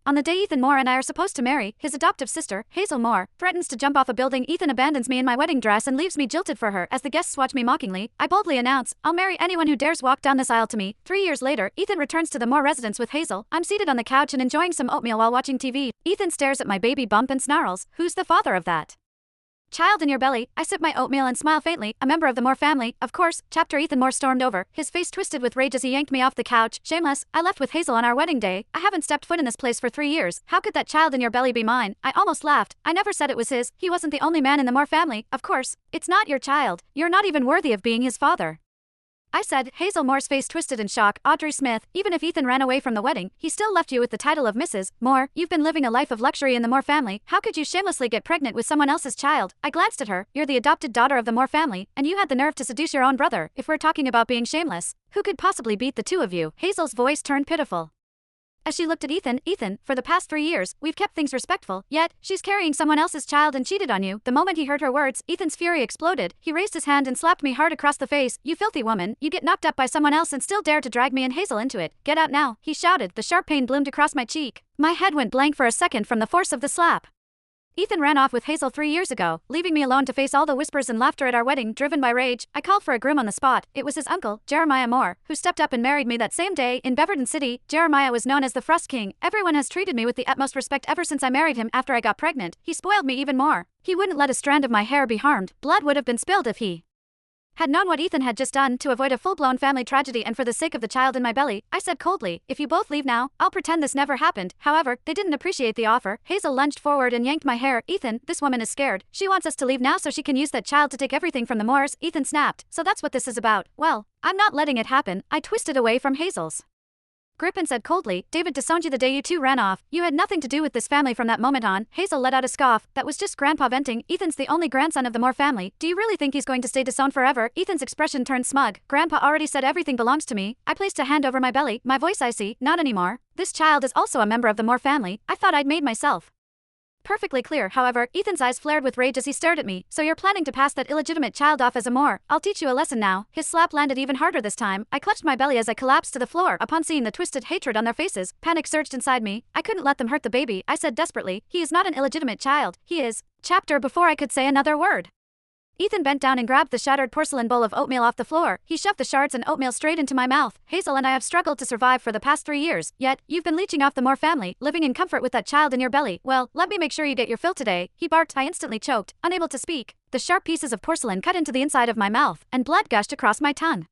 On the day Ethan Moore and I are supposed to marry, his adoptive sister, Hazel Moore, threatens to jump off a building. Ethan abandons me in my wedding dress and leaves me jilted for her. As the guests watch me mockingly, I boldly announce, I'll marry anyone who dares walk down this aisle to me. 3 years later, Ethan returns to the Moore residence with Hazel. I'm seated on the couch and enjoying some oatmeal while watching TV. Ethan stares at my baby bump and snarls, "Who's the father of that child in your belly?" I sip my oatmeal and smile faintly. "A member of the Moore family, of course." Chapter Ethan Moore stormed over, his face twisted with rage as he yanked me off the couch. "Shameless, I left with Hazel on our wedding day. I haven't stepped foot in this place for 3 years. How could that child in your belly be mine?" I almost laughed. "I never said it was his. He wasn't the only man in the Moore family. Of course, it's not your child. You're not even worthy of being his father," I said. Hazel Moore's face twisted in shock. "Audrey Smith, even if Ethan ran away from the wedding, he still left you with the title of Mrs. Moore. You've been living a life of luxury in the Moore family. How could you shamelessly get pregnant with someone else's child?" I glanced at her. "You're the adopted daughter of the Moore family, and you had the nerve to seduce your own brother. If we're talking about being shameless, who could possibly beat the two of you?" Hazel's voice turned pitiful as she looked at Ethan. "Ethan, for the past 3 years, we've kept things respectful, yet she's carrying someone else's child and cheated on you." The moment he heard her words, Ethan's fury exploded. He raised his hand and slapped me hard across the face. "You filthy woman, you get knocked up by someone else and still dare to drag me and Hazel into it. Get out now," he shouted. The sharp pain bloomed across my cheek. My head went blank for a second from the force of the slap. Ethan ran off with Hazel 3 years ago, leaving me alone to face all the whispers and laughter at our wedding. Driven by rage, I called for a groom on the spot. It was his uncle, Jeremiah Moore, who stepped up and married me that same day. In Beaverton City, Jeremiah was known as the Frost King. Everyone has treated me with the utmost respect ever since I married him. After I got pregnant, he spoiled me even more. He wouldn't let a strand of my hair be harmed. Blood would have been spilled if he had known what Ethan had just done. To avoid a full-blown family tragedy and for the sake of the child in my belly, I said coldly, "If you both leave now, I'll pretend this never happened." However, they didn't appreciate the offer. Hazel lunged forward and yanked my hair. "Ethan, this woman is scared. She wants us to leave now so she can use that child to take everything from the Moores." Ethan snapped. "So that's what this is about. Well, I'm not letting it happen." I twisted away from Hazel's grip and said coldly, "David disowned you the day you two ran off. You had nothing to do with this family from that moment on." Hazel let out a scoff. "That was just Grandpa venting. Ethan's the only grandson of the Moore family. Do you really think he's going to stay disowned forever?" Ethan's expression turned smug. "Grandpa already said everything belongs to me." I placed a hand over my belly, my voice icy. "Not anymore. This child is also a member of the Moore family." I thought I'd made myself perfectly clear. However, Ethan's eyes flared with rage as he stared at me. "So you're planning to pass that illegitimate child off as a Moore? I'll teach you a lesson now." His slap landed even harder this time. I clutched my belly as I collapsed to the floor. Upon seeing the twisted hatred on their faces, panic surged inside me. I couldn't let them hurt the baby. I said desperately, "He is not an illegitimate child. He is." Chapter before I could say another word, Ethan bent down and grabbed the shattered porcelain bowl of oatmeal off the floor. He shoved the shards and oatmeal straight into my mouth. "Hazel and I have struggled to survive for the past 3 years, yet you've been leeching off the Moore family, living in comfort with that child in your belly. Well, let me make sure you get your fill today." He barked. I instantly choked, unable to speak. The sharp pieces of porcelain cut into the inside of my mouth, and blood gushed across my tongue.